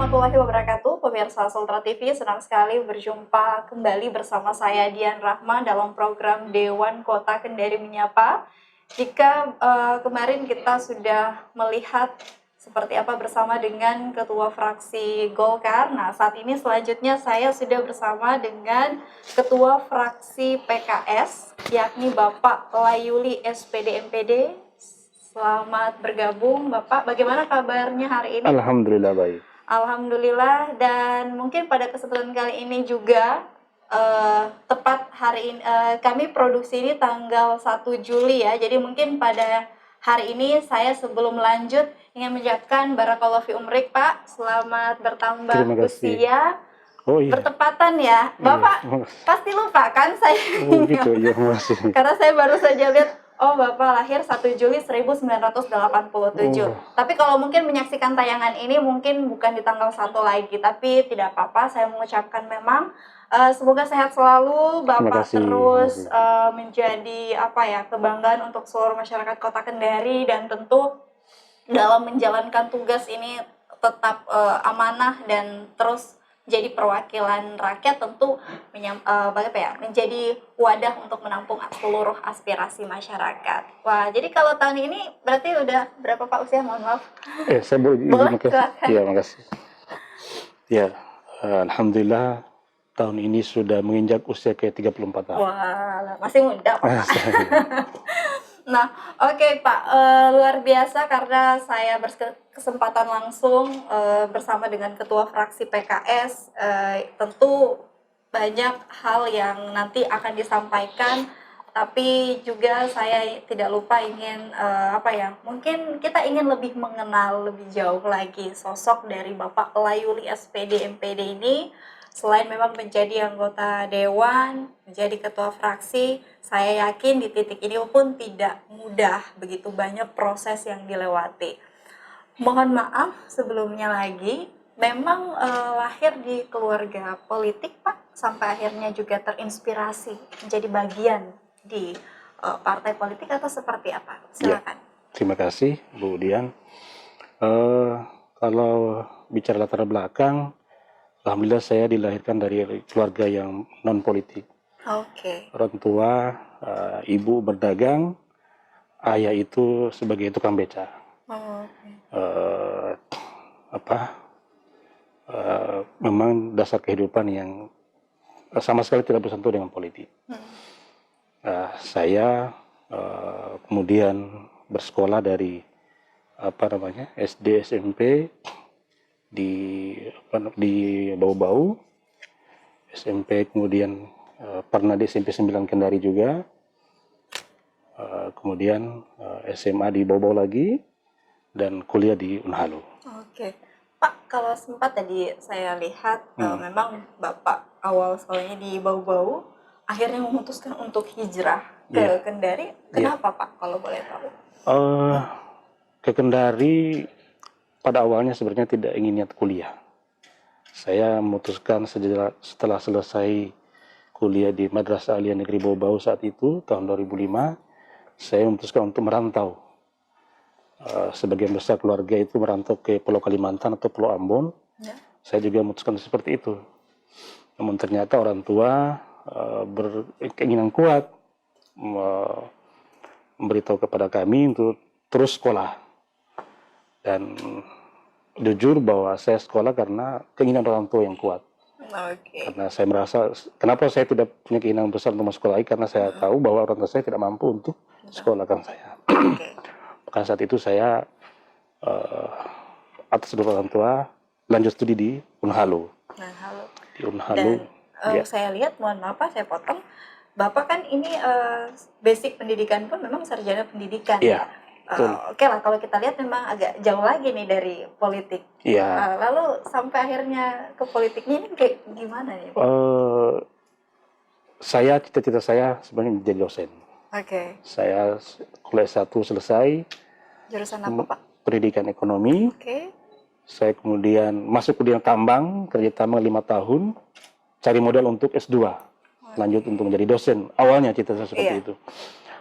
warahmatullahi wabarakatuh, pemirsa Sultra TV. Senang sekali berjumpa kembali bersama saya Dian Rahma dalam program Dewan Kota Kendari Menyapa. Jika kemarin kita sudah melihat seperti apa bersama dengan Ketua Fraksi Golkar, nah saat ini selanjutnya saya sudah bersama dengan Ketua Fraksi PKS, yakni Bapak Layuli SPD MPD. Selamat bergabung Bapak, bagaimana kabarnya hari ini? Alhamdulillah baik. Alhamdulillah, dan mungkin pada kesempatan kali ini juga tepat hari ini kami produksi ini tanggal 1 Juli ya. Jadi mungkin pada hari ini saya sebelum lanjut ingin mengucapkan barakallahu fi umrik Pak. Selamat bertambah Terima kasih. usia. Oh iya. Bertepatan ya. Bapak pasti lupa kan saya. Oh gitu, iya makasih. Karena saya baru saja lihat, oh Bapak lahir 1 Juli 1987. Tapi kalau mungkin menyaksikan tayangan ini mungkin bukan di tanggal 1 lagi, tapi tidak apa-apa, saya mengucapkan memang semoga sehat selalu Bapak, terus menjadi kebanggaan untuk seluruh masyarakat Kota Kendari, dan tentu dalam menjalankan tugas ini tetap amanah dan terus jadi perwakilan rakyat, tentu menjadi wadah untuk menampung seluruh aspirasi masyarakat. Wah, jadi kalau tahun ini berarti udah berapa Pak usia? Mohon maaf. Saya boleh makasih. Ya, makasih. Ya, alhamdulillah tahun ini sudah menginjak usia ke 34 tahun. Wah, masih muda Pak. Nah, oke Pak, luar biasa karena saya berkesempatan langsung bersama dengan Ketua Fraksi PKS, tentu banyak hal yang nanti akan disampaikan, tapi juga saya tidak lupa ingin mungkin kita ingin lebih mengenal lebih jauh lagi sosok dari Bapak Layuli SPD MPD ini. Selain memang menjadi anggota dewan, menjadi ketua fraksi, saya yakin di titik ini pun tidak mudah, begitu banyak proses yang dilewati. Mohon maaf sebelumnya lagi, memang lahir di keluarga politik Pak, sampai akhirnya juga terinspirasi menjadi bagian di partai politik atau seperti apa? Silakan. Ya, terima kasih Bu Dian. Kalau bicara latar belakang, alhamdulillah saya dilahirkan dari keluarga yang non politik. Oke. Orang tua, ibu berdagang, ayah itu sebagai tukang beca. Memang dasar kehidupan yang sama sekali tidak bersentuh dengan politik. Saya kemudian bersekolah dari SD SMP di Bau-Bau, SMP kemudian pernah di SMP 9 Kendari juga, kemudian SMA di Bau-Bau lagi, dan kuliah di Unhalu. Oke, Pak, kalau sempat tadi saya lihat memang Bapak awal sekolahnya di Bau-Bau, akhirnya memutuskan untuk hijrah ke Kendari. Kenapa Pak, kalau boleh tahu? Ke Kendari pada awalnya sebenarnya tidak ingin niat kuliah. Saya memutuskan setelah selesai kuliah di Madrasah Aliyah Negeri Bau-Bau saat itu, tahun 2005, saya memutuskan untuk merantau. Sebagian besar keluarga itu merantau ke Pulau Kalimantan atau Pulau Ambon. Saya juga memutuskan seperti itu. Namun ternyata orang tua berkeinginan kuat memberitahu kepada kami untuk terus sekolah. Dan jujur bahwa saya sekolah karena keinginan orang tua yang kuat. Karena saya merasa, kenapa saya tidak punya keinginan besar untuk masuk sekolah lagi, karena saya tahu bahwa orang tua saya tidak mampu untuk sekolahkan saya. Maka saat itu saya atas dorongan orang tua lanjut studi di Unhalu. Di Unhalu. Dan saya lihat, mohon maaf Pak, saya potong. Bapak kan ini basic pendidikan pun memang sarjana pendidikan. Iya. Oke lah, kalau kita lihat memang agak jauh lagi nih dari politik. Iya. Lalu sampai akhirnya ke politiknya ini kayak gimana nih? Cita-cita saya sebenarnya menjadi dosen. Oke. Saya kuliah 1 selesai. Jurusan apa Pak? Pendidikan ekonomi. Oke. Saya kemudian masuk ke bidang tambang, kerja tambang 5 tahun, cari modal untuk S2, lanjut untuk menjadi dosen. Awalnya cita-cita seperti itu.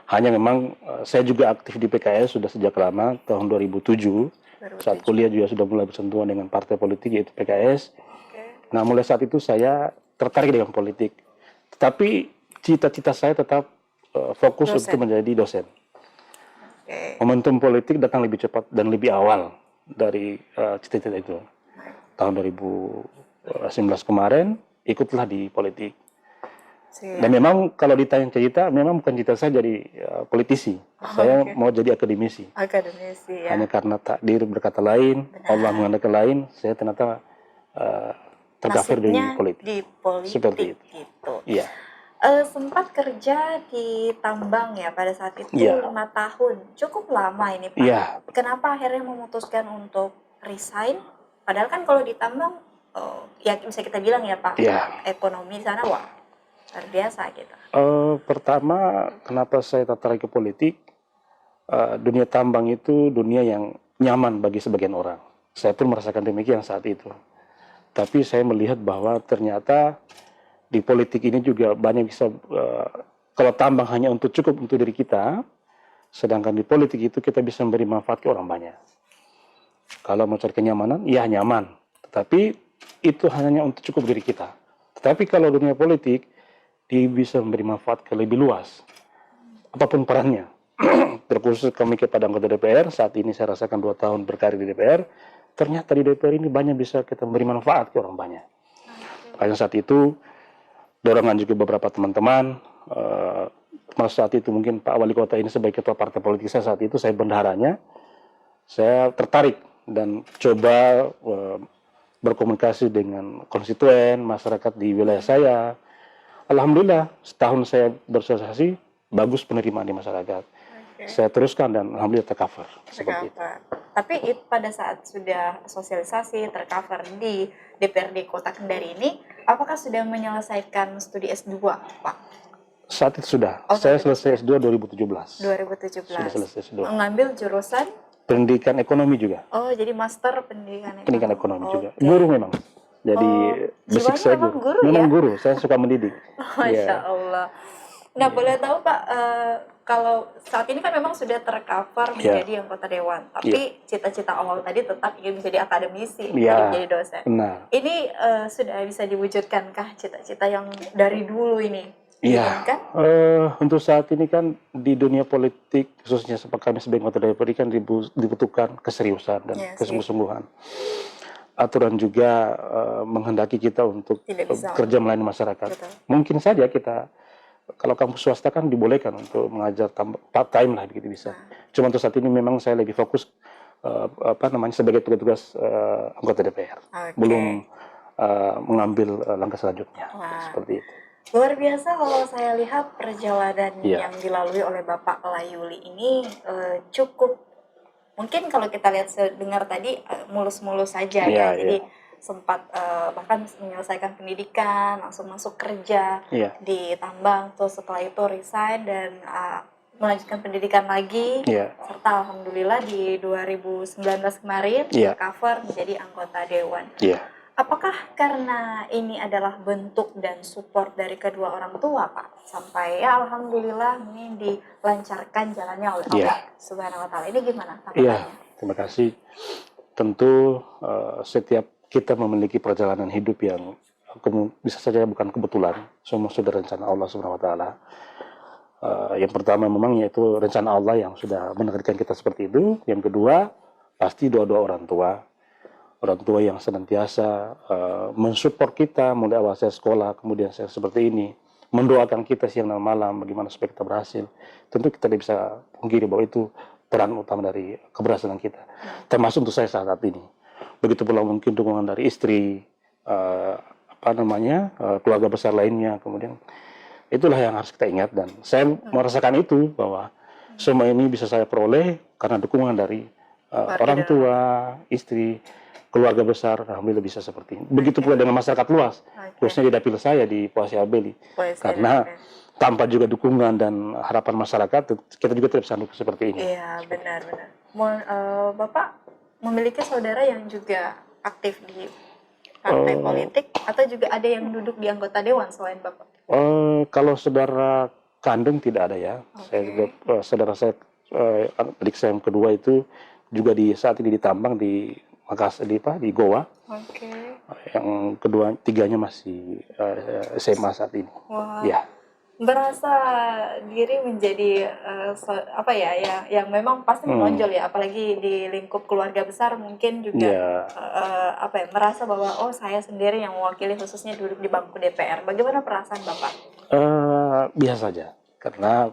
Hanya memang saya juga aktif di PKS sudah sejak lama, tahun 2007. Saat 2007. kuliah juga sudah mulai bersentuhan dengan partai politik yaitu PKS. Oke. Nah, mulai saat itu saya tertarik dengan politik. Tetapi cita-cita saya tetap fokus Dosen. untuk menjadi dosen. Oke. Momentum politik datang lebih cepat dan lebih awal dari cita-cita itu. Tahun 2019 kemarin ikutlah di politik. Dan Siap. memang kalau ditanya cerita, memang bukan cita saya jadi politisi. Saya Oke. mau jadi akademisi. Akademisi ya. Hanya karena takdir berkata lain, Allah Benar. menghendaki lain, saya ternyata terkafir di Nasibnya politik. di Seperti politik itu. gitu. Iya, Sempat kerja di tambang ya pada saat itu iya, 5 tahun. Cukup lama ini Pak. iya, Kenapa akhirnya memutuskan untuk resign? Padahal kan kalau di tambang, ya bisa kita bilang ya Pak, iya. ekonomi di sana wah luar biasa gitu. Pertama, kenapa saya tertarik ke politik? Dunia tambang itu dunia yang nyaman bagi sebagian orang. Saya pun merasakan demikian saat itu. Tapi saya melihat bahwa ternyata di politik ini juga banyak bisa, kalau tambang hanya untuk cukup untuk diri kita, sedangkan di politik itu kita bisa memberi manfaat ke orang banyak. Kalau mau cari kenyamanan, ya nyaman. Tetapi itu hanya untuk cukup diri kita. Tetapi kalau dunia politik, dia bisa memberi manfaat ke lebih luas. Apapun perannya. Terkhusus kami kepada anggota DPR, saat ini saya rasakan 2 tahun berkarir di DPR, ternyata di DPR ini banyak bisa kita memberi manfaat ke orang banyak. Makanya saat itu, dorongan juga beberapa teman-teman, saat itu mungkin Pak Wali Kota ini sebagai ketua partai politik saya saat itu, saya bendaharanya, saya tertarik dan coba berkomunikasi dengan konstituen, masyarakat di wilayah saya. Alhamdulillah, setahun saya bersosialisasi, bagus penerimaan di masyarakat. Oke. Saya teruskan dan alhamdulillah tercover. Seperti itu. Tercover. Tapi pada saat sudah sosialisasi tercover di DPRD Kota Kendari ini, apakah sudah menyelesaikan studi S2, Pak? Saat itu sudah. Oh, Saya saat itu selesai S2 2017. 2017. Sudah selesai S2. Mengambil jurusan? Pendidikan ekonomi juga. Oh, jadi master pendidikan ekonomi. Pendidikan ekonomi juga. Oke. Guru memang. Jadi basic jiwanya saya memang guru memang ya? guru. Saya suka mendidik. Masya Iya. Allah. Nah, boleh tahu Pak, kalau saat ini kan memang sudah tercover Iya. menjadi anggota dewan, tapi cita-cita awal tadi tetap ingin menjadi akademisi, Iya. menjadi dosen. Benar. Ini sudah bisa diwujudkankah cita-cita yang dari dulu ini? Iya. Diinginkan? Untuk saat ini kan di dunia politik, khususnya seperti kami sebagai anggota DPR kan dibutuhkan keseriusan dan Iya sih. kesungguh-sungguhan. Aturan juga menghendaki kita untuk Tidak bisa. bekerja melayani masyarakat. Betul. Mungkin saja kita, kalau kampus swasta kan dibolehkan untuk mengajar part time lah begitu bisa. Cuma untuk saat ini memang saya lebih fokus sebagai tugas-tugas anggota DPR. Oke. Belum mengambil langkah selanjutnya. Wah. Seperti itu. Luar biasa kalau saya lihat perjalanan Iya. yang dilalui oleh Bapak Layuli ini cukup, mungkin kalau kita lihat dengar tadi mulus-mulus saja Iya, ya. Jadi iya. sempat bahkan menyelesaikan pendidikan, langsung masuk kerja Iya. di tambang, terus setelah itu resign dan melanjutkan pendidikan lagi. Iya. Serta alhamdulillah di 2019 kemarin Iya. tercover menjadi anggota dewan. Iya. Apakah karena ini adalah bentuk dan support dari kedua orang tua, Pak? Sampai ya alhamdulillah ini dilancarkan jalannya oleh Allah Subhanahu wa taala. Ini gimana tanggapannya? Iya, terima kasih. Tentu setiap kita memiliki perjalanan hidup yang bisa saja bukan kebetulan, semua sudah rencana Allah Subhanahu wa taala. Yang pertama memang yaitu rencana Allah yang sudah menakdirkan kita seperti itu. Yang kedua, pasti doa-doa orang tua. Orang tua yang senantiasa mensupport kita mulai awal saya sekolah, kemudian saya seperti ini, mendoakan kita siang dan malam bagaimana supaya kita berhasil. Tentu kita tidak bisa pungkiri bahwa itu peran utama dari keberhasilan kita, termasuk untuk saya saat ini. Begitu pula mungkin dukungan dari istri, keluarga besar lainnya, kemudian itulah yang harus kita ingat dan saya merasakan itu bahwa semua ini bisa saya peroleh karena dukungan dari orang tua, istri, keluarga besar, alhamdulillah bisa seperti ini. Begitu pula dengan masyarakat luas, khususnya di dapil saya di Puasi Abeli. Karena tanpa juga dukungan dan harapan masyarakat, kita juga tidak bisa dukung seperti ini. Iya, benar-benar. Bapak memiliki saudara yang juga aktif di partai politik atau juga ada yang duduk di anggota dewan selain Bapak? Kalau saudara kandung tidak ada ya. Saya juga, saudara saya, adik saya yang kedua itu juga saat ini ditambang di Makassar, di Goa. Oke. Yang kedua, tiganya masih SMA saat ini. Wah. Ya, Berasa diri menjadi apa ya, yang memang pasti menonjol ya, apalagi di lingkup keluarga besar mungkin juga ya, apa ya, merasa bahwa oh saya sendiri yang mewakili khususnya duduk di bangku DPR. Bagaimana perasaan Bapak? biasa saja. Karena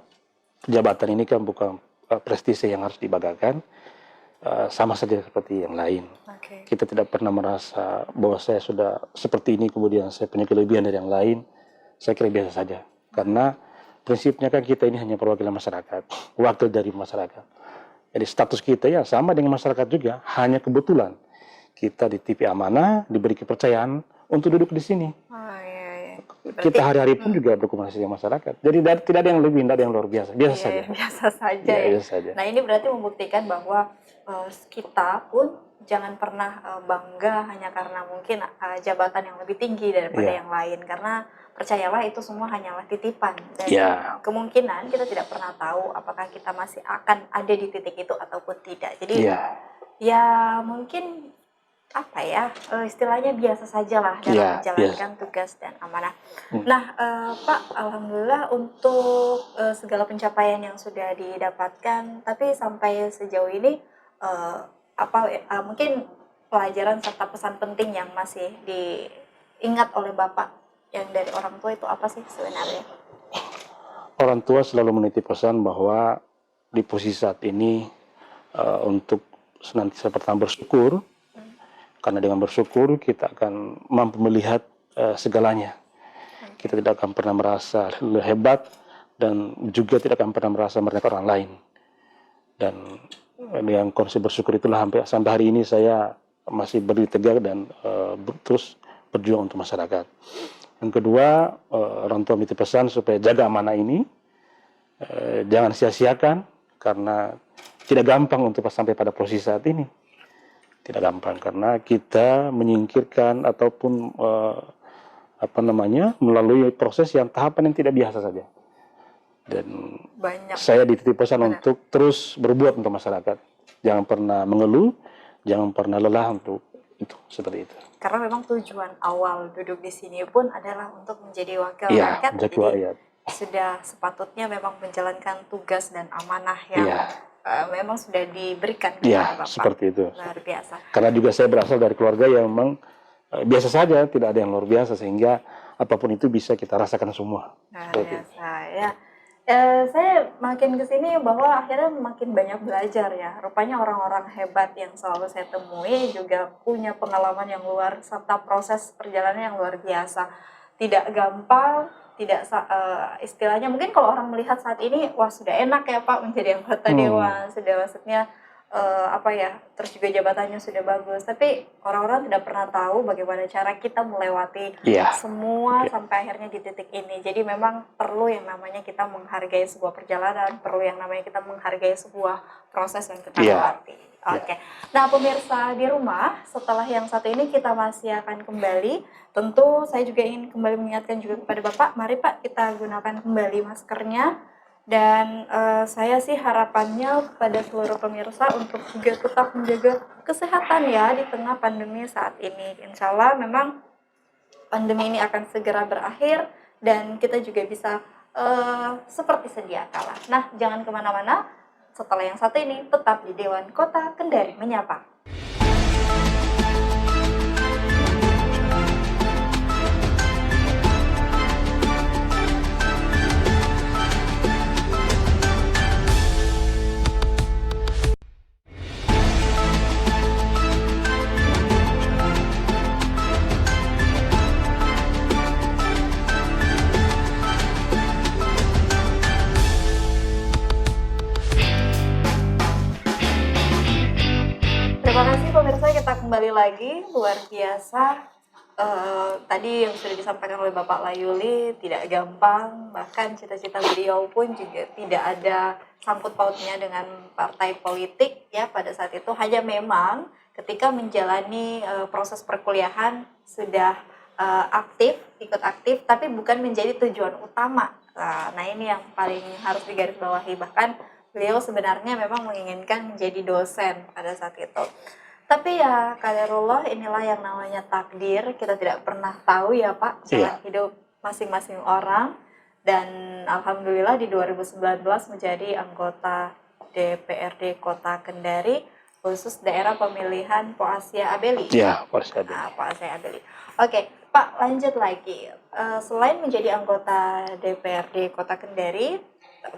jabatan ini kan bukan prestise yang harus dibanggakan, sama saja seperti yang lain. Oke. Kita tidak pernah merasa bahwa saya sudah seperti ini, kemudian saya punya kelebihan dari yang lain. Saya kira biasa saja. Karena prinsipnya kan kita ini hanya perwakilan masyarakat, wakil dari masyarakat. Jadi status kita ya sama dengan masyarakat juga, hanya kebetulan kita di TV Amanah diberi kepercayaan untuk duduk di sini. Oh iya. Kita hari-hari pun juga berkomunikasi dengan masyarakat. Jadi tidak ada yang lebih, tidak ada yang luar biasa, biasa Iya, saja. biasa saja Ya, ya. biasa saja. Nah ini berarti membuktikan bahwa kita pun jangan pernah bangga hanya karena mungkin jabatan yang lebih tinggi daripada Iya. yang lain, karena percayalah itu semua hanyalah titipan dan Iya. kemungkinan kita tidak pernah tahu apakah kita masih akan ada di titik itu ataupun tidak. Jadi Iya. ya mungkin apa ya, istilahnya biasa saja lah dalam Iya, menjalankan tugas dan amanah. Nah, Pak, alhamdulillah untuk segala pencapaian yang sudah didapatkan, tapi sampai sejauh ini mungkin pelajaran serta pesan penting yang masih diingat oleh Bapak yang dari orang tua itu apa sih sebenarnya? Orang tua selalu menitip pesan bahwa di posisi saat ini untuk senantiasa pertama bersyukur, karena dengan bersyukur kita akan mampu melihat segalanya. Kita tidak akan pernah merasa hebat dan juga tidak akan pernah merasa merendahkan orang lain. Dan dengan konsep bersyukur itulah sampai hari ini saya masih berdiri tegak dan terus berjuang untuk masyarakat. Yang kedua, orang tua menitip pesan supaya jaga amanah ini, jangan sia-siakan karena tidak gampang untuk sampai pada posisi saat ini. Tidak gampang karena kita menyingkirkan ataupun melalui proses yang tahapan yang tidak biasa saja. Dan saya dititip pesan untuk terus berbuat untuk masyarakat. Jangan pernah mengeluh, jangan pernah lelah untuk itu, seperti itu. Karena memang tujuan awal duduk di sini pun adalah untuk menjadi wakil rakyat. Jadi sudah sepatutnya memang menjalankan tugas dan amanah yang memang sudah diberikan kepada Bapak. Seperti itu. Luar biasa. Karena juga saya berasal dari keluarga yang memang biasa saja, tidak ada yang luar biasa, sehingga apapun itu bisa kita rasakan semua. Luar biasa ya. Saya makin kesini bahwa akhirnya makin banyak belajar ya. Rupanya orang-orang hebat yang selalu saya temui juga punya pengalaman yang luar serta proses perjalanan yang luar biasa. Tidak gampang, tidak istilahnya mungkin kalau orang melihat saat ini wah sudah enak ya Pak menjadi anggota dewan, sudah maksudnya terus juga jabatannya sudah bagus, tapi orang-orang tidak pernah tahu bagaimana cara kita melewati semua sampai akhirnya di titik ini. Jadi memang perlu yang namanya kita menghargai sebuah perjalanan, perlu yang namanya kita menghargai sebuah proses yang kita lewati. Oke. Nah pemirsa di rumah, setelah yang satu ini kita masih akan kembali. Tentu saya juga ingin kembali mengingatkan juga kepada Bapak, mari Pak kita gunakan kembali maskernya. Dan saya sih harapannya kepada seluruh pemirsa untuk juga tetap menjaga kesehatan ya di tengah pandemi saat ini. Insya Allah memang pandemi ini akan segera berakhir dan kita juga bisa seperti sedia kala. Nah jangan kemana-mana, setelah yang satu ini tetap di Dewan Kota Kendari Menyapa. Terima kasih pemirsa, kita kembali lagi. Luar biasa tadi yang sudah disampaikan oleh Bapak Layuli tidak gampang, bahkan cita-cita beliau pun juga tidak ada sangkut pautnya dengan partai politik ya pada saat itu. Hanya memang ketika menjalani proses perkuliahan sudah ikut aktif, tapi bukan menjadi tujuan utama. Nah ini yang paling harus digarisbawahi. Bahkan beliau sebenarnya memang menginginkan menjadi dosen pada saat itu. Tapi ya qadarullah, inilah yang namanya takdir, kita tidak pernah tahu ya Pak jalan Iya, hidup masing-masing orang. Dan alhamdulillah di 2019 menjadi anggota DPRD Kota Kendari, khusus daerah pemilihan Poasia Abeli. iya, Polres Abeli. Poasia Abeli. Oke, Pak, lanjut lagi. Selain menjadi anggota DPRD Kota Kendari,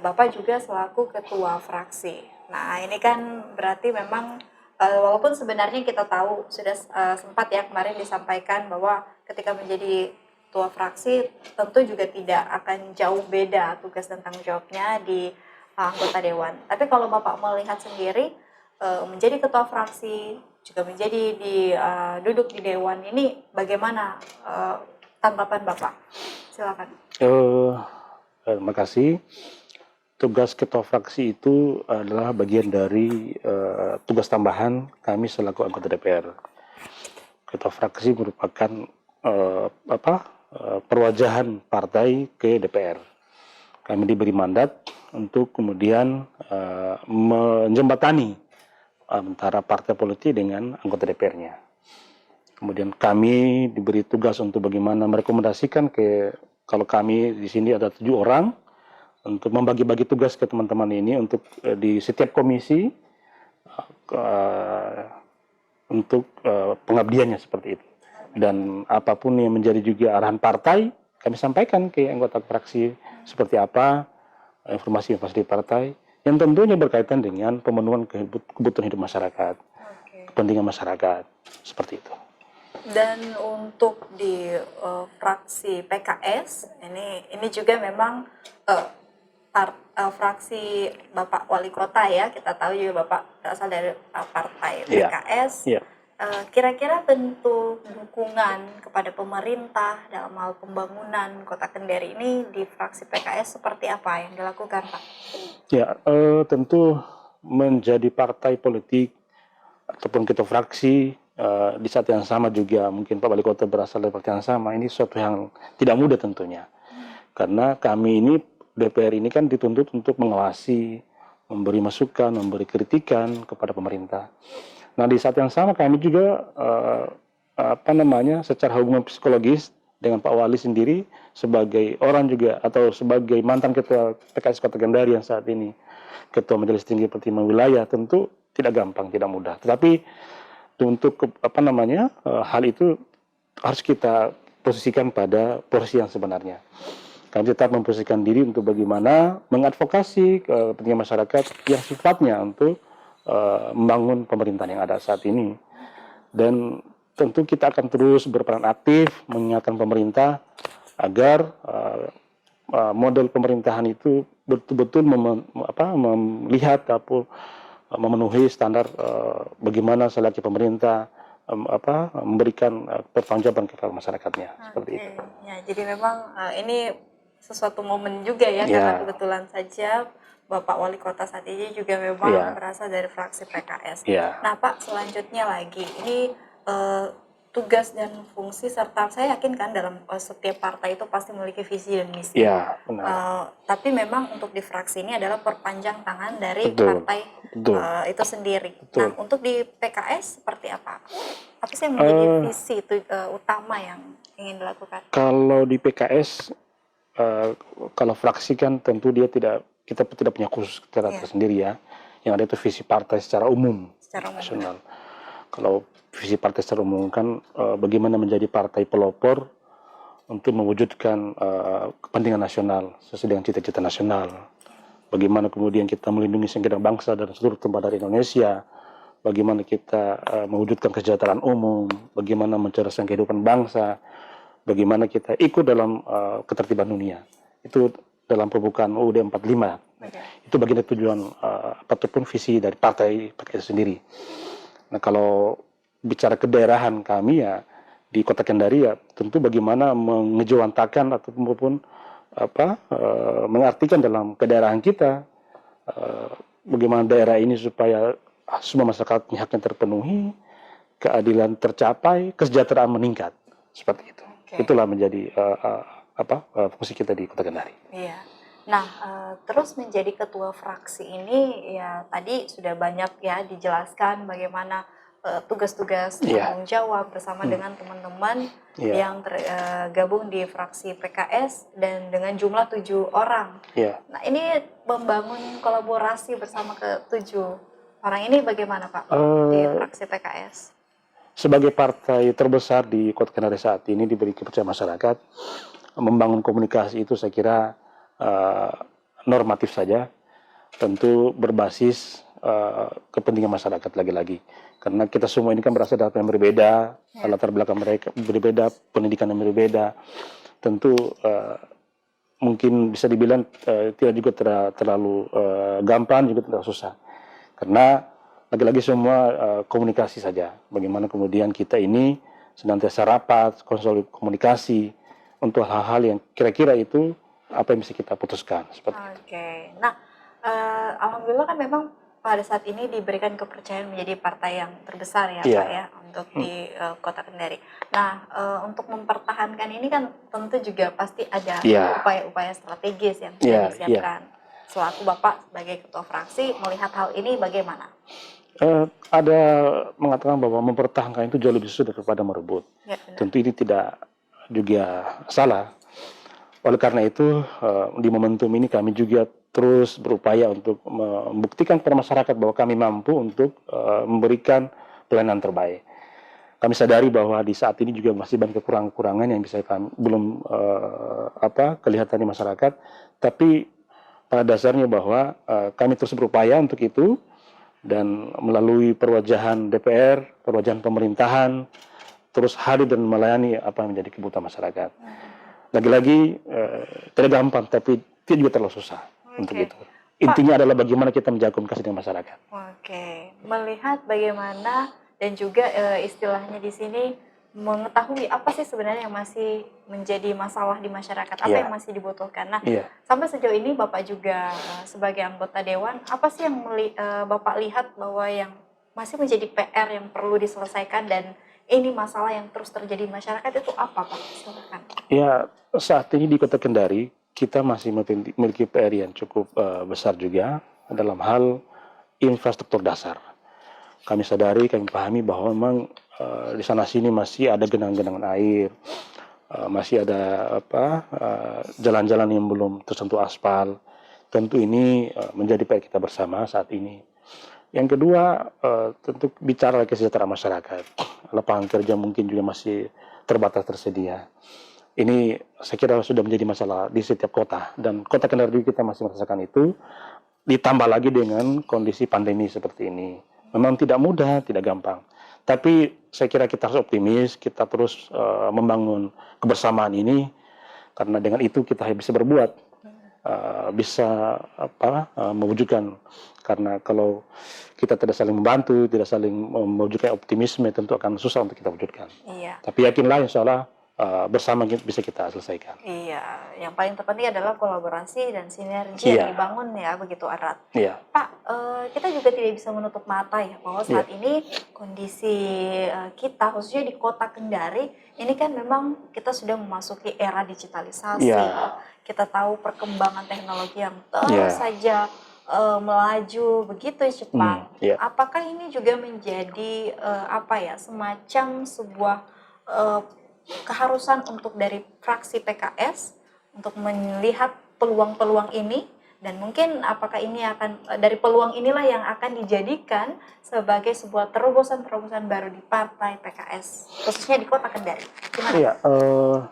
Bapak juga selaku ketua fraksi. Nah, ini kan berarti memang walaupun sebenarnya kita tahu sudah sempat ya kemarin disampaikan bahwa ketika menjadi ketua fraksi tentu juga tidak akan jauh beda tugas dan tanggung jawabnya di anggota dewan. Tapi kalau Bapak melihat sendiri menjadi ketua fraksi juga menjadi duduk di dewan ini, bagaimana tanggapan Bapak? Silakan. Terima kasih. Tugas ketua fraksi itu adalah bagian dari tugas tambahan kami selaku anggota DPR. Ketua fraksi merupakan perwajahan partai ke DPR. Kami diberi mandat untuk kemudian menjembatani antara partai politik dengan anggota DPR-nya. Kemudian kami diberi tugas untuk bagaimana merekomendasikan kalau kami di sini ada 7 orang, untuk membagi-bagi tugas ke teman-teman ini untuk di setiap komisi untuk pengabdiannya seperti itu. Dan apapun yang menjadi juga arahan partai, kami sampaikan ke anggota fraksi seperti apa informasi-informasi di partai yang tentunya berkaitan dengan pemenuhan kebutuhan hidup masyarakat, kepentingan masyarakat, seperti itu. Dan untuk di fraksi PKS ini juga memang fraksi Bapak Wali Kota ya, kita tahu juga Bapak berasal dari partai PKS. Iya. Kira-kira bentuk dukungan kepada pemerintah dalam hal pembangunan Kota Kendari ini di fraksi PKS seperti apa yang dilakukan Pak? Ya, tentu menjadi partai politik ataupun ketua fraksi di saat yang sama juga mungkin Pak Wali Kota berasal dari partai yang sama, ini suatu yang tidak mudah tentunya. Karena kami ini DPR ini kan dituntut untuk mengawasi, memberi masukan, memberi kritikan kepada pemerintah. Nah, di saat yang sama kami juga secara hubungan psikologis dengan Pak Wali sendiri sebagai orang juga atau sebagai mantan ketua PKS Kota Kendari yang saat ini ketua Majelis Tinggi Pertimbangan Wilayah, tentu tidak gampang, tidak mudah. Tetapi untuk hal itu harus kita posisikan pada porsi yang sebenarnya. Kami tetap memposisikan diri untuk bagaimana mengadvokasi kepentingan masyarakat yang sifatnya untuk membangun pemerintahan yang ada saat ini. Dan tentu kita akan terus berperan aktif mengingatkan pemerintah agar model pemerintahan itu betul-betul melihat memenuhi standar bagaimana selayaknya pemerintah memberikan pertanggungjawaban kepada masyarakatnya, seperti itu. Ya, jadi memang ini sesuatu momen juga ya, karena kebetulan saja Bapak Wali Kota saat ini juga memang berasal dari fraksi PKS. Nah Pak, selanjutnya lagi, ini tugas dan fungsi serta saya yakin kan dalam setiap partai itu pasti memiliki visi dan misi. Tapi memang untuk di fraksi ini adalah perpanjang tangan dari partai itu sendiri. Nah untuk di PKS seperti apa? Apa sih yang menjadi visi utama yang ingin dilakukan? Kalau di PKS, kalau fraksi kan tentu kita tidak punya khusus tersendiri ya. Yang ada itu visi partai secara umum, nasional. Kalau visi partai secara umum kan bagaimana menjadi partai pelopor untuk mewujudkan kepentingan nasional sesuai dengan cita-cita nasional. Bagaimana kemudian kita melindungi segenap bangsa dan seluruh tempat dari Indonesia. Bagaimana kita mewujudkan kesejahteraan umum, bagaimana mencerdaskan kehidupan bangsa, bagaimana kita ikut dalam ketertiban dunia. Itu dalam pembukaan UUD 45. Itu bagian dari tujuan ataupun visi dari partai PKS sendiri. Nah, kalau bicara kedaerahan kami ya di Kota Kendari ya tentu bagaimana mengejawantakan ataupun mengartikan dalam kedaerahan kita bagaimana daerah ini supaya semua masyarakat haknya terpenuhi, keadilan tercapai, kesejahteraan meningkat, seperti itu. Itulah menjadi fungsi kita di Kota Kendari. Iya. Nah, terus menjadi ketua fraksi ini ya tadi sudah banyak ya dijelaskan bagaimana tugas-tugas Iya. tanggung jawab bersama Hmm. dengan teman-teman Iya. yang tergabung di fraksi PKS dan dengan jumlah 7 orang. Iya. Nah, ini membangun kolaborasi bersama ke-7 orang ini bagaimana Pak di Eh, fraksi PKS? sebagai partai terbesar di Kota Kendari saat ini diberi kepercayaan masyarakat, membangun komunikasi itu saya kira eh, normatif saja, tentu berbasis kepentingan masyarakat lagi-lagi. Karena kita semua ini kan berasal dari yang berbeda, Ya. latar belakang mereka berbeda, pendidikan yang berbeda. Tentu mungkin bisa dibilang tidak juga terlalu gampang, juga tidak susah. Karena lagi-lagi semua komunikasi saja. Bagaimana kemudian kita ini senantiasa rapat, komunikasi untuk hal-hal yang kira-kira itu apa yang bisa kita putuskan. Seperti itu. Oke. Nah, alhamdulillah kan memang pada saat ini diberikan kepercayaan menjadi partai yang terbesar ya Iya. Pak ya untuk di Kota Kendari. Nah, untuk mempertahankan ini kan tentu juga pasti ada Iya. upaya-upaya strategis yang sudah Iya, iya. disiapkan. Selaku Bapak sebagai ketua fraksi melihat hal ini bagaimana? Ada mengatakan bahwa mempertahankan itu jauh lebih susah daripada merebut. Ya, benar. Tentu ini tidak juga salah. Oleh karena itu, di momentum ini kami juga terus berupaya untuk membuktikan kepada masyarakat bahwa kami mampu untuk memberikan pelayanan terbaik. Kami sadari bahwa di saat ini juga masih banyak kekurangan-kekurangan yang bisa kami belum kelihatan di masyarakat, tapi pada dasarnya bahwa kami terus berupaya untuk itu dan melalui perwajahan DPR, perwajahan pemerintahan, terus hadir dan melayani apa yang menjadi kebutuhan masyarakat. Lagi-lagi tidak gampang, tapi tidak juga terlalu susah untuk itu. Intinya adalah bagaimana kita menjaga komunikasi dengan masyarakat. Oke, melihat bagaimana dan juga istilahnya di sini mengetahui apa sih sebenarnya yang masih menjadi masalah di masyarakat, apa yang masih dibutuhkan. Nah, sampai sejauh ini Bapak juga sebagai anggota dewan, apa sih yang Bapak lihat bahwa yang masih menjadi PR yang perlu diselesaikan dan ini masalah yang terus terjadi di masyarakat itu apa Pak? Silakan. Ya, saat ini di Kota Kendari kita masih memiliki PR yang cukup besar juga dalam hal infrastruktur dasar. Kami sadari, kami pahami bahwa memang di sana sini masih ada genangan-genangan air, masih ada jalan-jalan yang belum tersentuh aspal. Tentu ini menjadi PR kita bersama saat ini. Yang kedua, tentu bicara kesejahteraan masyarakat. Lapangan kerja mungkin juga masih terbatas tersedia. Ini saya kira sudah menjadi masalah di setiap kota, dan Kota Kendari kita masih merasakan itu, ditambah lagi dengan kondisi pandemi seperti ini. Memang tidak mudah, tidak gampang. Tapi saya kira kita harus optimis, kita terus membangun kebersamaan ini, karena dengan itu kita bisa berbuat, bisa mewujudkan. Karena kalau kita tidak saling membantu, tidak saling mewujudkan optimisme, tentu akan susah untuk kita wujudkan. Iya. Tapi yakinlah, insya Allah bersama bisa kita selesaikan. Iya, yang paling terpenting adalah kolaborasi dan sinergi yang dibangun ya begitu erat. Iya. Pak, kita juga tidak bisa menutup mata ya bahwa saat ini kondisi kita khususnya di Kota Kendari ini kan memang kita sudah memasuki era digitalisasi. Kita tahu perkembangan teknologi yang terus saja melaju begitu cepat. Apakah ini juga menjadi semacam sebuah keharusan untuk dari fraksi PKS untuk melihat peluang-peluang ini, dan mungkin apakah ini akan dari peluang inilah yang akan dijadikan sebagai sebuah terobosan-terobosan baru di partai PKS khususnya di Kota Kendari. Gimana? Iya,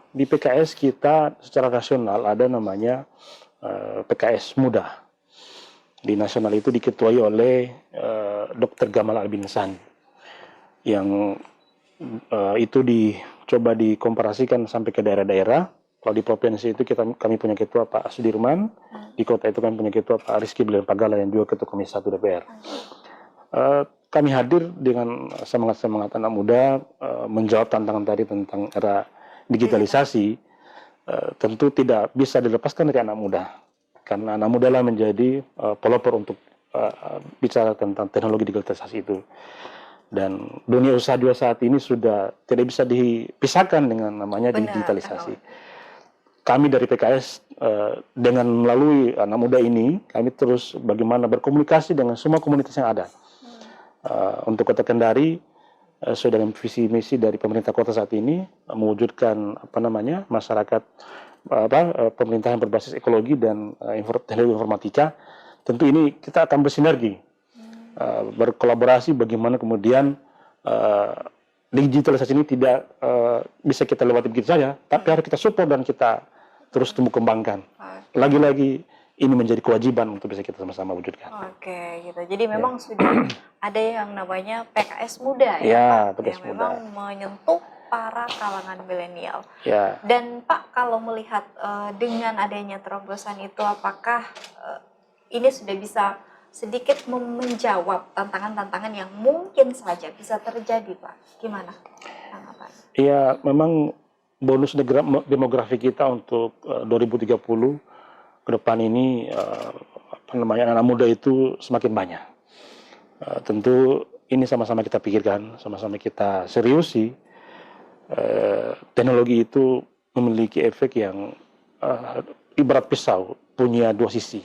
di PKS kita secara nasional ada namanya PKS Muda. Di nasional itu diketuai oleh Dr. Gamal Albinsan, yang itu dicoba dikomparasikan sampai ke daerah-daerah. Kalau di provinsi itu kami punya ketua Pak Sudirman, di kota itu kami punya ketua Pak Rizky Bilian Pagala yang juga ketua Komisi 1 DPR. Kami hadir dengan semangat-semangat anak muda menjawab tantangan tadi tentang era digitalisasi. Tentu tidak bisa dilepaskan dari anak muda, karena anak muda lah menjadi pelopor untuk bicara tentang teknologi digitalisasi itu. Dan dunia usaha juga saat ini sudah tidak bisa dipisahkan dengan namanya digitalisasi. kami dari PKS dengan melalui anak muda ini, kami terus bagaimana berkomunikasi dengan semua komunitas yang ada. Untuk Kota Kendari, sesuai dengan visi misi dari pemerintah kota saat ini, mewujudkan masyarakat pemerintahan berbasis ekologi dan teknologi informatika. Tentu ini kita akan bersinergi, berkolaborasi bagaimana kemudian digitalisasi ini tidak bisa kita lewati begitu saja, tapi harus kita support dan kita terus tumbuh kembangkan. Lagi-lagi ini menjadi kewajiban untuk bisa kita sama-sama wujudkan. Oke, gitu. Jadi memang sudah ada yang namanya PKS Muda ya, Pak, PKS yang Muda. memang menyentuh para kalangan milenial. Ya. Dan Pak, kalau melihat dengan adanya terobosan itu, apakah ini sudah bisa sedikit menjawab tantangan-tantangan yang mungkin saja bisa terjadi, Pak? Gimana tanggapan? Iya, memang bonus demografi kita untuk 2030 ke depan ini anak muda itu semakin banyak. Tentu ini sama-sama kita pikirkan, sama-sama kita seriusi. Teknologi itu memiliki efek yang ibarat pisau, punya dua sisi.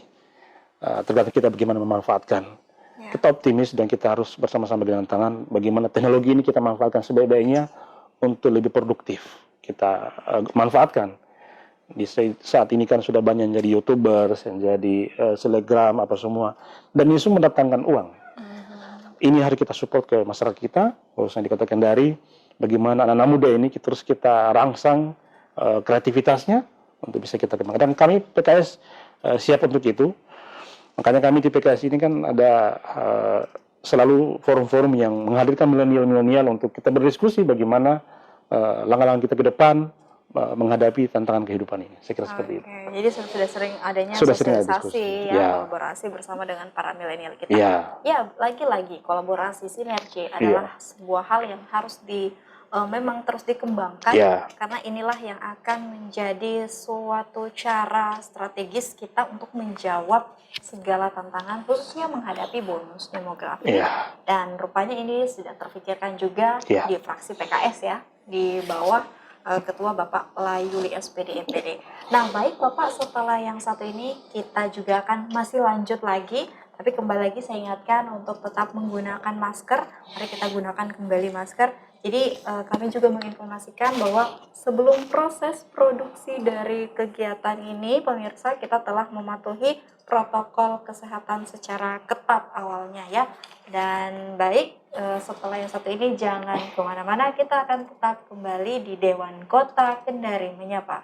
Tergantung kita bagaimana memanfaatkan. Kita optimis dan kita harus bersama-sama dengan tangan bagaimana teknologi ini kita manfaatkan sebaik-baiknya untuk lebih produktif. Kita manfaatkan. Di saat ini kan sudah banyak yang jadi YouTubers, yang jadi selebgram apa semua, dan ini semua mendatangkan uang. Ini harus kita support ke masyarakat kita, khususnya di Kota Kendari, bagaimana anak-anak muda ini terus kita rangsang kreativitasnya untuk bisa kita kembangkan. Dan kami PKS siap untuk itu. Makanya kami di PKS ini kan ada selalu forum-forum yang menghadirkan milenial-milenial untuk kita berdiskusi bagaimana langkah-langkah kita ke depan menghadapi tantangan kehidupan ini. Saya kira seperti itu. Jadi sudah sering adanya sosialisasi, kolaborasi bersama dengan para milenial kita. Ya, lagi-lagi kolaborasi sinergi adalah sebuah hal yang harus memang terus dikembangkan, karena inilah yang akan menjadi suatu cara strategis kita untuk menjawab segala tantangan, khususnya menghadapi bonus demografi. Dan rupanya ini sudah terpikirkan juga di fraksi PKS ya, di bawah Ketua Bapak Layuli SPD MPD. Nah, baik Bapak, setelah yang satu ini kita juga akan masih lanjut lagi, tapi kembali lagi saya ingatkan untuk tetap menggunakan masker. Mari kita gunakan kembali masker. Jadi kami juga menginformasikan bahwa sebelum proses produksi dari kegiatan ini, pemirsa, kita telah mematuhi protokol kesehatan secara ketat awalnya ya. Dan baik, setelah yang satu ini jangan kemana-mana, kita akan tetap kembali di Dewan Kota Kendari Menyapa.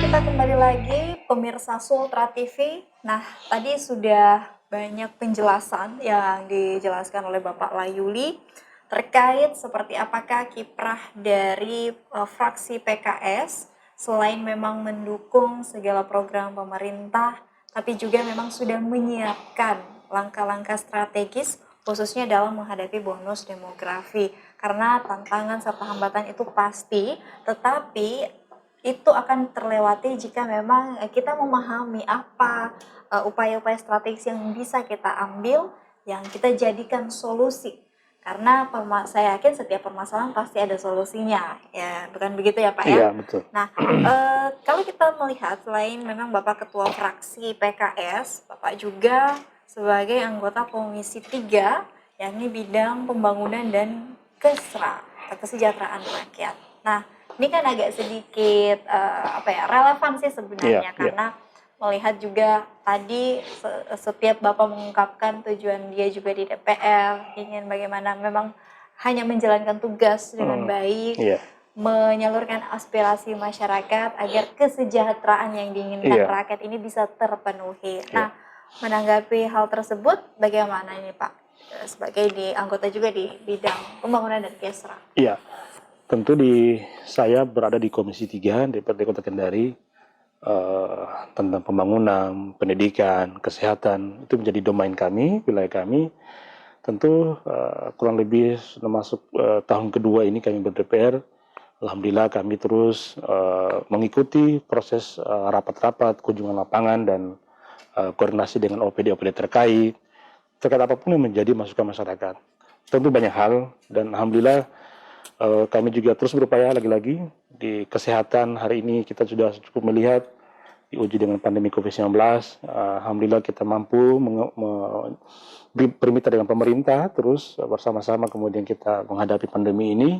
Kita kembali lagi pemirsa Sultra TV. Nah, tadi sudah banyak penjelasan yang dijelaskan oleh Bapak Layuli terkait seperti apakah kiprah dari fraksi PKS selain memang mendukung segala program pemerintah, tapi juga memang sudah menyiapkan langkah-langkah strategis khususnya dalam menghadapi bonus demografi. Karena tantangan serta hambatan itu pasti, tetapi itu akan terlewati jika memang kita memahami apa upaya-upaya strategis yang bisa kita ambil, yang kita jadikan solusi. Karena saya yakin setiap permasalahan pasti ada solusinya, ya bukan begitu ya Pak ya? Iya, betul. Nah, kalau kita melihat selain memang Bapak Ketua Fraksi PKS, Bapak juga sebagai anggota Komisi 3, yakni bidang pembangunan dan kesejahteraan rakyat. Nah, ini kan agak sedikit relevan sih sebenarnya, karena melihat juga tadi setiap Bapak mengungkapkan tujuan dia juga di DPR, ingin bagaimana memang hanya menjalankan tugas dengan baik, menyalurkan aspirasi masyarakat agar kesejahteraan yang diinginkan rakyat ini bisa terpenuhi. Nah, menanggapi hal tersebut bagaimana ini Pak, sebagai anggota juga di bidang pembangunan dan kesra? Tentu saya berada di Komisi 3 DPRD Kota Kendari. tentang pembangunan, pendidikan, kesehatan, itu menjadi domain kami, wilayah kami. Tentu kurang lebih masuk tahun kedua ini kami ber-DPR, alhamdulillah kami terus mengikuti proses rapat-rapat, kunjungan lapangan, dan koordinasi dengan OPD-OPD terkait apapun yang menjadi masukan masyarakat. Tentu banyak hal, dan alhamdulillah kami juga terus berupaya lagi-lagi di kesehatan. Hari ini kita sudah cukup melihat diuji dengan pandemi COVID-19. Alhamdulillah kita mampu bermitra dengan pemerintah terus bersama-sama, kemudian kita menghadapi pandemi ini.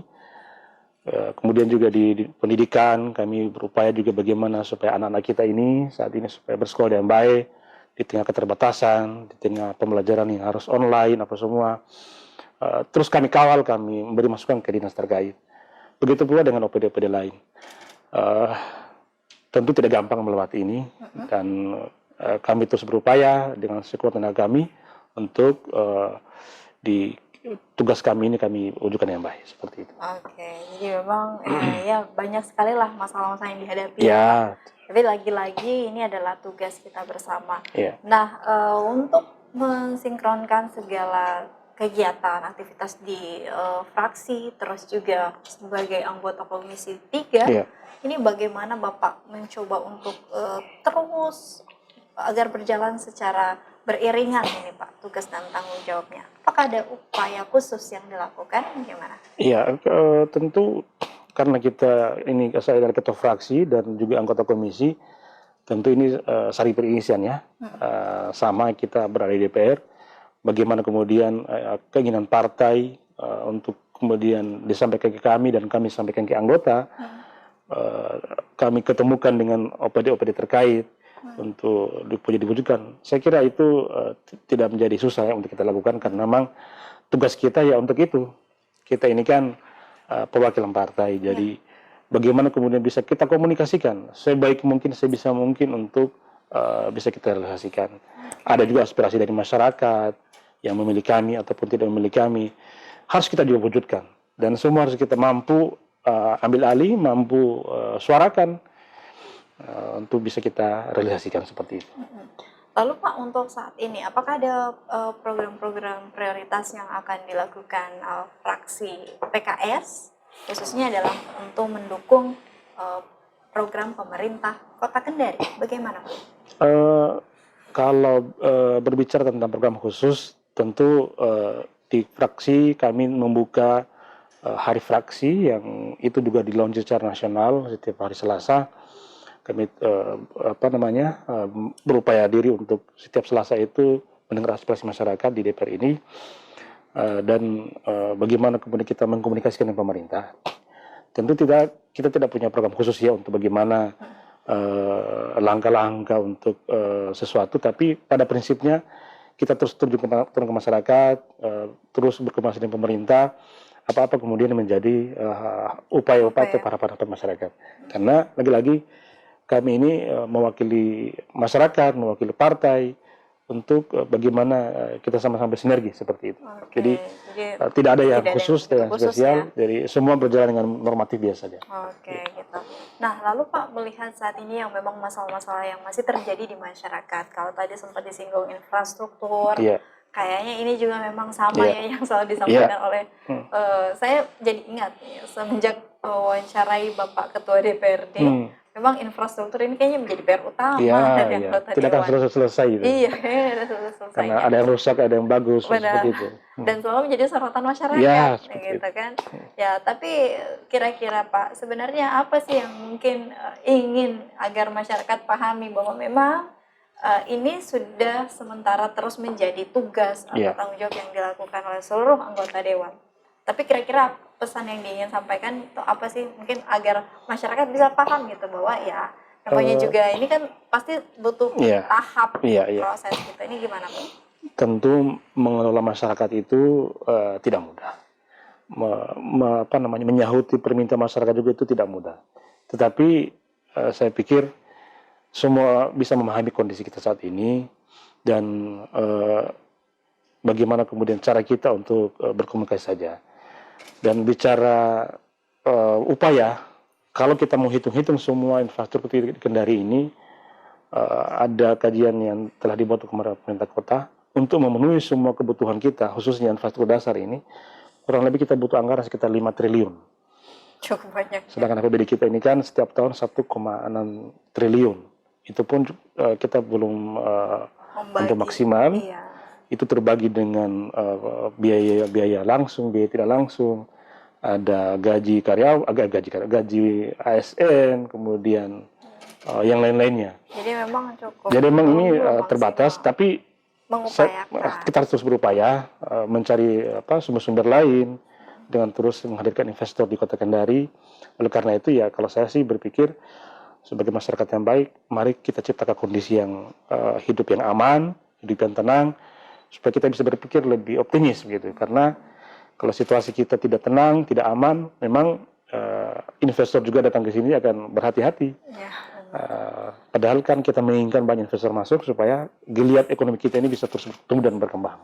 Kemudian juga di pendidikan kami berupaya juga bagaimana supaya anak-anak kita ini saat ini supaya bersekolah dengan baik di tengah keterbatasan, di tengah pembelajaran yang harus online apa semua. Terus kami kawal, kami memberi masukan ke dinas terkait. Begitu pula dengan OPD-OPD lain. Tentu tidak gampang melewati ini, dan kami terus berupaya dengan sekuat tenaga kami untuk di tugas kami ini kami wujudkan yang baik seperti itu. Oke, jadi memang ya banyak sekali lah masalah-masalah yang dihadapi. Ya. Tapi lagi-lagi ini adalah tugas kita bersama. Ya. Nah, untuk mensinkronkan segala kegiatan, aktivitas di fraksi, terus juga sebagai anggota Komisi 3, ini bagaimana Bapak mencoba untuk terus agar berjalan secara beriringan ini Pak, tugas dan tanggung jawabnya? Apakah ada upaya khusus yang dilakukan? Bagaimana? Iya, tentu karena kita ini, saya dari ketua fraksi dan juga anggota komisi, tentu ini sari perisian ya. Sama kita berada di DPR, bagaimana kemudian keinginan partai untuk kemudian disampaikan ke kami dan kami sampaikan ke anggota, kami ketemukan dengan OPD-OPD terkait untuk diwujudkan. Saya kira itu tidak menjadi susah ya untuk kita lakukan, karena memang tugas kita ya untuk itu. Kita ini kan perwakilan partai, jadi bagaimana kemudian bisa kita komunikasikan sebaik mungkin, sebisa mungkin untuk bisa kita realisasikan. Ada juga aspirasi dari masyarakat yang memilih kami ataupun tidak memilih kami, harus kita juga wujudkan, dan semua harus kita mampu ambil alih, mampu suarakan untuk bisa kita realisasikan seperti itu. Lalu Pak, untuk saat ini apakah ada program-program prioritas yang akan dilakukan fraksi PKS, khususnya adalah untuk mendukung program pemerintah Kota Kendari? Bagaimana Pak? Kalau berbicara tentang program khusus, tentu di fraksi kami membuka hari fraksi yang itu juga di-launch secara nasional setiap hari Selasa. Kami berupaya diri untuk setiap Selasa itu mendengar aspirasi masyarakat di DPR ini, dan bagaimana kemudian kita mengkomunikasikan dengan pemerintah. Tentu kita tidak punya program khusus ya untuk bagaimana langkah-langkah untuk sesuatu, tapi pada prinsipnya kita terus turun ke masyarakat, terus berkomunikasi dengan pemerintah, apa-apa kemudian menjadi upaya-upaya para masyarakat. Karena lagi-lagi kami ini mewakili masyarakat, mewakili partai untuk bagaimana kita sama-sama bersinergi seperti itu. Jadi tidak ada yang khusus, tidak yang spesial, ya. Jadi semua berjalan dengan normatif biasa saja. Oke, gitu. Nah, lalu Pak, melihat saat ini yang memang masalah-masalah yang masih terjadi di masyarakat, kalau tadi sempat disinggung infrastruktur, kayaknya ini juga memang sama ya yang selalu disampaikan oleh saya jadi ingat ya, semenjak wawancarai Bapak Ketua DPRD, memang infrastruktur ini kayaknya menjadi PR utama dari anggota tidak akan selesai gitu. Iya, selesai. Karena ada yang rusak, ada yang bagus, seperti itu. Dan selalu menjadi sorotan masyarakat, gitu kan. Ya, tapi kira-kira Pak, sebenarnya apa sih yang mungkin ingin agar masyarakat pahami bahwa memang ini sudah sementara terus menjadi tugas atau tanggung jawab yang dilakukan oleh seluruh anggota Dewan. Tapi kira-kira pesan yang diingin sampaikan itu apa sih, mungkin agar masyarakat bisa paham gitu bahwa ya namanya juga ini kan pasti butuh tahap proses gitu. Ini gimana Pak? Tentu mengelola masyarakat itu tidak mudah. Menyahuti permintaan masyarakat juga itu tidak mudah. Tetapi saya pikir semua bisa memahami kondisi kita saat ini, dan bagaimana kemudian cara kita untuk berkomunikasi saja. Dan bicara upaya, kalau kita mau hitung-hitung semua infrastruktur di Kendari ini, ada kajian yang telah dibuat oleh pemerintah kota untuk memenuhi semua kebutuhan kita, khususnya infrastruktur dasar ini, kurang lebih kita butuh anggaran sekitar 5 triliun. Cukup banyak ya. Sedangkan APBD kita ini kan setiap tahun 1,6 triliun. Itu pun kita belum Membagi. untuk maksimal. Iya. Itu terbagi dengan biaya langsung, biaya tidak langsung, ada gaji karyawan, gaji ASN, kemudian yang lain-lainnya. Jadi memang cukup. Jadi memang ini belum terbatas, maksimal. tapi Mengupayakan. kita harus terus berupaya mencari sumber-sumber lain dengan terus menghadirkan investor di Kota Kendari. Oleh karena itu ya, kalau saya sih berpikir sebagai masyarakat yang baik, mari kita ciptakan kondisi yang hidup yang aman, hidup yang tenang, supaya kita bisa berpikir lebih optimis gitu. Karena kalau situasi kita tidak tenang, tidak aman, memang investor juga datang ke sini akan berhati-hati. Ya, Padahal kan kita menginginkan banyak investor masuk supaya geliat ekonomi kita ini bisa terus bertumbuh dan berkembang.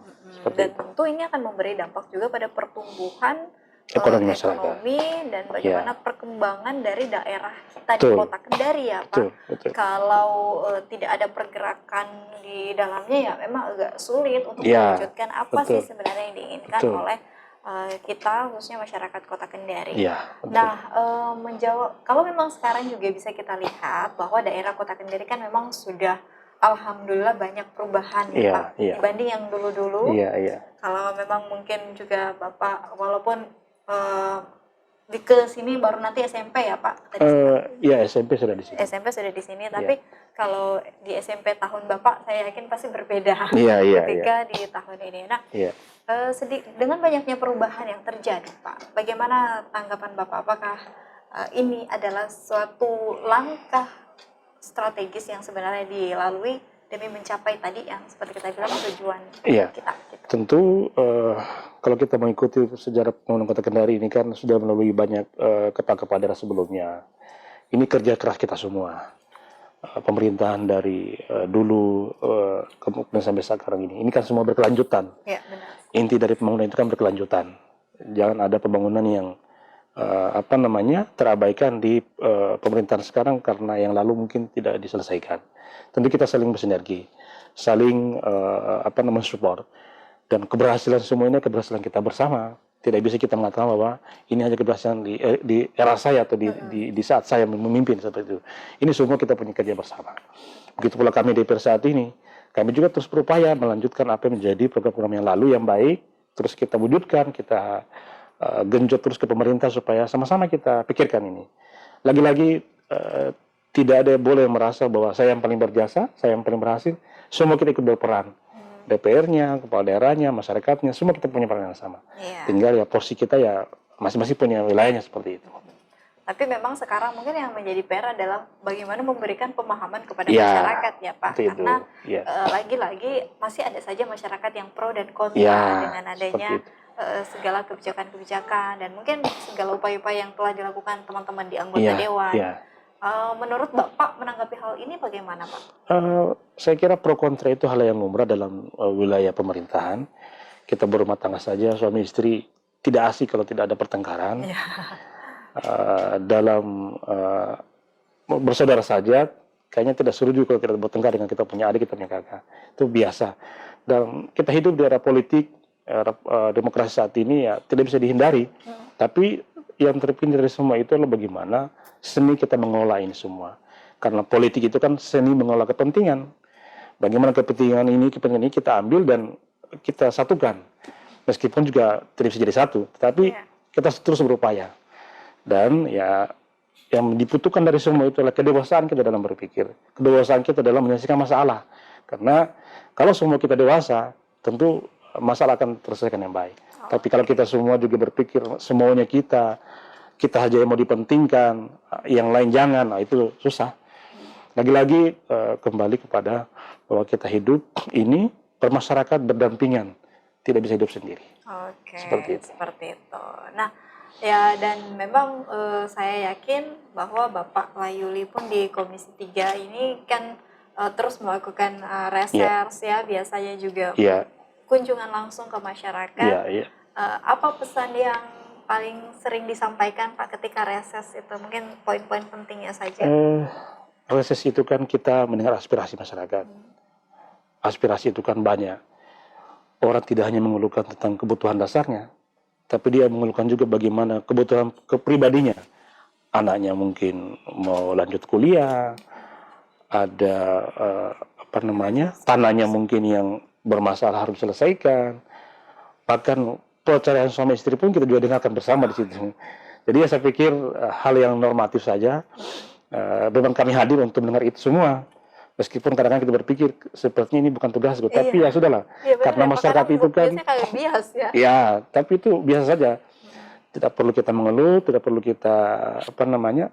Dan tentu ini akan memberi dampak juga pada pertumbuhan Ekonomi masyarakat. ekonomi dan bagaimana perkembangan dari daerah kita di Betul. Kota Kendari ya Pak. Betul. Kalau tidak ada pergerakan di dalamnya ya memang agak sulit untuk Ya, mewujudkan apa betul. sih sebenarnya yang diinginkan Betul. oleh kita khususnya masyarakat Kota Kendari. Iya, betul. Nah, menjawab kalau memang sekarang juga bisa kita lihat bahwa daerah Kota Kendari kan memang sudah alhamdulillah banyak perubahan ya Iya, Pak iya. dibanding yang dulu-dulu. Iya. Kalau memang mungkin juga Bapak walaupun di ke sini baru nanti SMP ya Pak tadi Iya, SMP sudah di sini. SMP sudah di sini, tapi kalau di SMP tahun Bapak saya yakin pasti berbeda Iya. ketika di tahun ini. Nah, Iya. dengan banyaknya perubahan yang terjadi Pak, bagaimana tanggapan Bapak? Apakah ini adalah suatu langkah strategis yang sebenarnya dilalui demi mencapai tadi yang seperti kita bilang tujuan kita? Tentu kalau kita mengikuti sejarah pembangunan Kota Kendari ini kan sudah melalui banyak kepala daerah sebelumnya. Ini kerja keras kita semua. Pemerintahan dari dulu kemudian sampai sekarang ini kan semua berkelanjutan. Ya, benar. Inti dari pembangunan itu kan berkelanjutan. Jangan ada pembangunan yang terabaikan di pemerintahan sekarang karena yang lalu mungkin tidak diselesaikan. Tentu kita saling bersinergi, saling support, dan keberhasilan semua ini keberhasilan kita bersama. Tidak bisa kita mengatakan bahwa ini hanya keberhasilan di era saya atau di saat saya memimpin seperti itu. Ini semua kita punya kerja bersama. Begitu pula kami DPR saat ini, kami juga terus berupaya melanjutkan apa yang menjadi program-program yang lalu yang baik, terus kita wujudkan, kita genjot terus ke pemerintah supaya sama-sama kita pikirkan ini. Lagi-lagi tidak ada yang boleh merasa bahwa saya yang paling berjasa, saya yang paling berhasil. Semua kita ikut berperan. DPR-nya, kepala daerahnya, masyarakatnya, semua kita punya peran yang sama. Tinggal ya porsi kita ya masing-masing punya wilayahnya seperti itu. Tapi memang sekarang mungkin yang menjadi PR adalah bagaimana memberikan pemahaman kepada masyarakat ya Pak. Karena lagi-lagi masih ada saja masyarakat yang pro dan kontra dengan adanya segala kebijakan-kebijakan dan mungkin segala upaya-upaya yang telah dilakukan teman-teman di anggota dewan. Menurut Bapak menanggapi hal ini bagaimana Pak? Saya kira pro kontra itu hal yang lumrah dalam wilayah pemerintahan. Kita berumah tangga saja, suami istri tidak asik kalau tidak ada pertengkaran. Dalam bersaudara saja, kayaknya tidak seru juga kalau kita bertengkar dengan kita punya adik, kita punya kakak. Itu biasa. Dan kita hidup di era politik, era demokrasi saat ini ya tidak bisa dihindari. Tapi yang terpinggir dari semua itu adalah bagaimana seni kita mengelola ini semua. Karena politik itu kan seni mengelola kepentingan. Bagaimana kepentingan ini kita ambil dan kita satukan. Meskipun juga tidak bisa jadi satu, tetapi kita terus berupaya. Dan ya yang dibutuhkan dari semua itu adalah kedewasaan kita dalam berpikir. Kedewasaan kita dalam menyelesaikan masalah. Karena kalau semua kita dewasa, tentu masalah akan terselesaikan yang baik. Tapi kalau kita semua juga berpikir semuanya kita saja yang mau dipentingkan, yang lain jangan, nah itu susah. Lagi-lagi kembali kepada bahwa kita hidup ini bermasyarakat berdampingan, tidak bisa hidup sendiri. Seperti itu. Nah, ya dan memang saya yakin bahwa Bapak Layuli pun di Komisi 3 ini kan terus melakukan research biasanya juga kunjungan langsung ke masyarakat. Apa pesan yang paling sering disampaikan Pak ketika reses itu? Mungkin poin-poin pentingnya saja. reses itu kan kita mendengar aspirasi masyarakat. Aspirasi itu kan banyak. Orang tidak hanya mengeluhkan tentang kebutuhan dasarnya, tapi dia mengeluhkan juga bagaimana kebutuhan kepribadinya. Anaknya mungkin mau lanjut kuliah, ada tanahnya mungkin yang bermasalah harus diselesaikan. Bahkan perceraian suami istri pun kita juga dengarkan bersama di situ. Jadi ya saya pikir hal yang normatif saja. Memang kami hadir untuk mendengar itu semua. Meskipun kadang-kadang kita berpikir sepertinya ini bukan tugasku, tapi ya sudahlah. Iya, benar, Karena masyarakat itu kan, biasanya kayak bias ya. ya, tapi itu biasa saja. Tidak perlu kita mengeluh, tidak perlu kita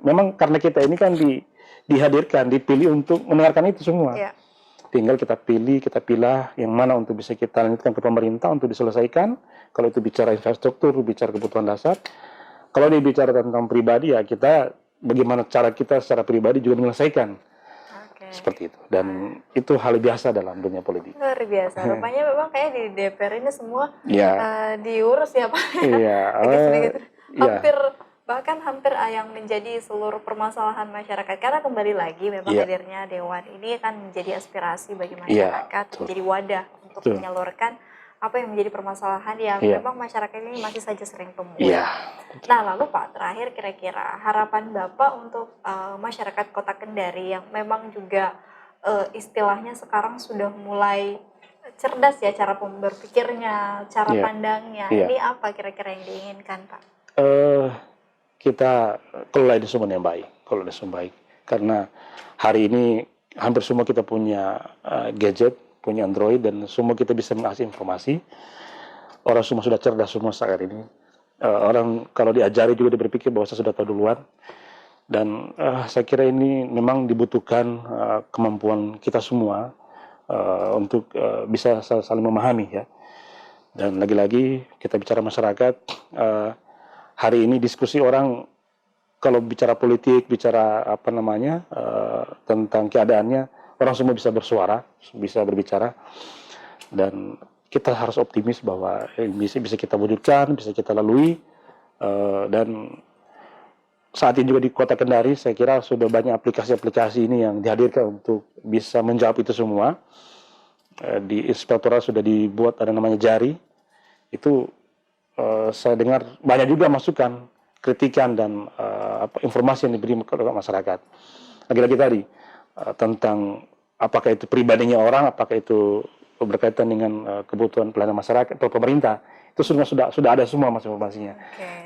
memang karena kita ini kan dihadirkan, dipilih untuk mendengarkan itu semua. Iya. Tinggal kita pilih, kita pilah yang mana untuk bisa kita lanjutkan ke pemerintah untuk diselesaikan. Kalau itu bicara infrastruktur, bicara kebutuhan dasar. Kalau dia bicara tentang pribadi, ya kita bagaimana cara kita secara pribadi juga menyelesaikan. Seperti itu. Dan itu hal biasa dalam dunia politik. Luar biasa. Rupanya memang kayak di DPR ini semua ya. Diurus ya Pak. Iya. Hampir yang menjadi seluruh permasalahan masyarakat. Karena kembali lagi memang hadirnya Dewan ini kan menjadi aspirasi bagi masyarakat, menjadi wadah untuk menyalurkan apa yang menjadi permasalahan yang memang masyarakat ini masih saja sering temui. Nah lalu Pak, terakhir kira-kira harapan Bapak untuk masyarakat Kota Kendari yang memang juga istilahnya sekarang sudah mulai cerdas ya cara berpikirnya, cara pandangnya. Ini apa kira-kira yang diinginkan Pak? Kita kelola ini semua yang baik, karena hari ini hampir semua kita punya gadget, punya Android, dan semua kita bisa mengakses informasi. Orang semua sudah cerdas semua saat ini. Orang kalau diajari juga dia berpikir bahwa saya sudah tahu duluan. Dan saya kira ini memang dibutuhkan kemampuan kita semua untuk bisa saling memahami ya. Dan lagi-lagi kita bicara masyarakat, hari ini diskusi orang kalau bicara politik, bicara tentang keadaannya, orang semua bisa bersuara, bisa berbicara, dan kita harus optimis bahwa bisa kita wujudkan, bisa kita lalui, dan saat ini juga di Kota Kendari saya kira sudah banyak aplikasi-aplikasi ini yang dihadirkan untuk bisa menjawab itu semua. Di Inspektorat sudah dibuat ada namanya Jari, itu saya dengar banyak juga masukan, kritikan, dan informasi yang diberi kepada masyarakat. Lagi-lagi tadi tentang apakah itu pribadinya orang, apakah itu berkaitan dengan kebutuhan pelayanan masyarakat atau pemerintah, itu sudah ada semua informasinya.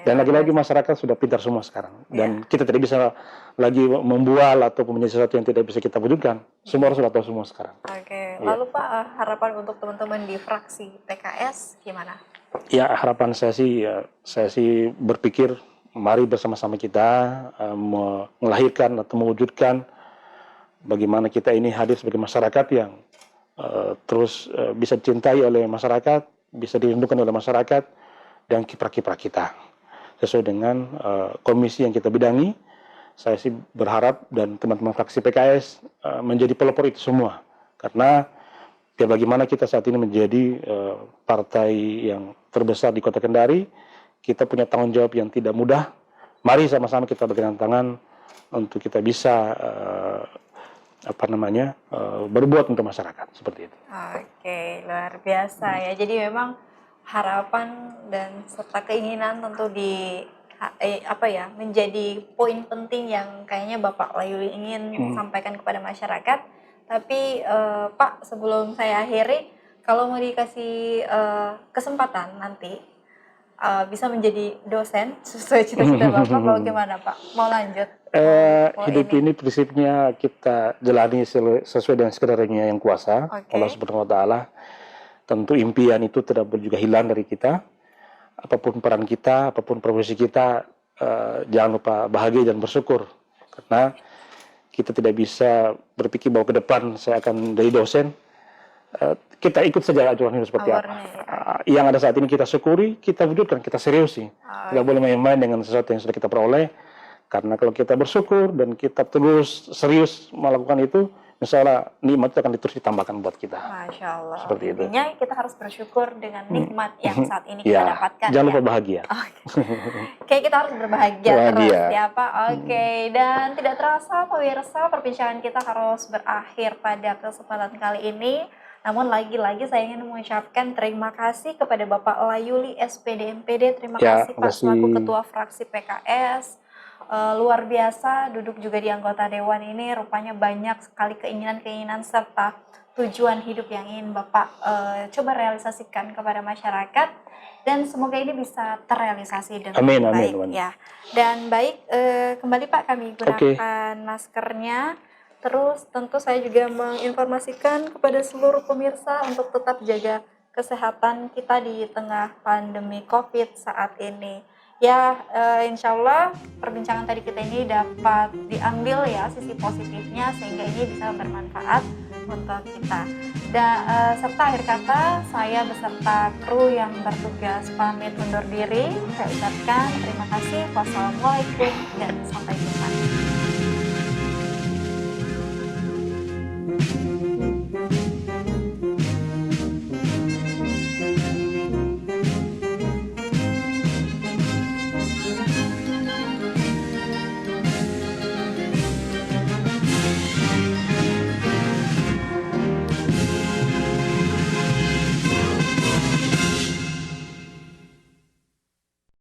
Dan lagi-lagi masyarakat sudah pintar semua sekarang, dan kita tidak bisa lagi membual atau menjadi sesuatu yang tidak bisa kita wujudkan. Semua orang sudah tahu semua sekarang. Lalu Pak, harapan untuk teman-teman di fraksi PKS gimana? Ya, harapan saya sih berpikir mari bersama-sama kita melahirkan atau mewujudkan bagaimana kita ini hadir sebagai masyarakat yang terus bisa dicintai oleh masyarakat, bisa dirindukan oleh masyarakat, dan kiprah-kiprah kita sesuai dengan komisi yang kita bidangi. Saya sih berharap dan teman-teman fraksi PKS menjadi pelopor itu semua, karena biar bagaimana kita saat ini menjadi partai yang terbesar di Kota Kendari, kita punya tanggung jawab yang tidak mudah. Mari sama-sama kita bergandeng tangan untuk kita bisa berbuat untuk masyarakat seperti itu. Luar biasa ya. Jadi memang harapan dan serta keinginan tentu menjadi poin penting yang kayaknya Bapak Layuli ingin sampaikan kepada masyarakat. Tapi Pak, sebelum saya akhiri, kalau mau dikasih kesempatan nanti bisa menjadi dosen sesuai cita-cita Bapak, bagaimana Pak? Mau lanjut? Hidup ini prinsipnya kita jalani sesuai dengan sekiranya yang kuasa, Allah Subhanahu Wa Taala. Tentu impian itu tidak boleh juga hilang dari kita. Apapun peran kita, apapun profesi kita, jangan lupa bahagia dan bersyukur, karena kita tidak bisa berpikir bahwa ke depan saya akan jadi dosen. Kita ikut saja ajaran hidup seperti apa. Yang ada saat ini kita syukuri, kita wujudkan, kita seriusi. Tidak boleh main-main dengan sesuatu yang sudah kita peroleh. Karena kalau kita bersyukur dan kita terus serius melakukan itu, insya Allah nikmat itu akan terus ditambahkan buat kita. Masya Allah. Seperti itu. Intinya kita harus bersyukur dengan nikmat yang saat ini kita Ya, dapatkan. jangan ya. lupa bahagia. Oke, kita harus berbahagia terus Bahagia. ya Pak. Oke, dan tidak terasa pemirsa, perbincangan kita harus berakhir pada kesempatan kali ini. Namun lagi-lagi saya ingin mengucapkan terima kasih kepada Bapak Layuli SPD MPD. Terima Ya, kasih Pak makasih. selaku Ketua Fraksi PKS. Luar biasa duduk juga di anggota dewan ini, rupanya banyak sekali keinginan-keinginan serta tujuan hidup yang ingin Bapak coba realisasikan kepada masyarakat, dan semoga ini bisa terrealisasi dengan Amin, baik amin, amin. ya. Dan baik, kembali Pak kami gunakan maskernya. Terus tentu saya juga menginformasikan kepada seluruh pemirsa untuk tetap jaga kesehatan kita di tengah pandemi COVID saat ini. Ya, insya Allah perbincangan tadi kita ini dapat diambil ya sisi positifnya, sehingga ini bisa bermanfaat untuk kita. Dan serta akhir kata, saya beserta kru yang bertugas pamit undur diri. Saya ucapkan terima kasih. Wassalamualaikum dan sampai jumpa.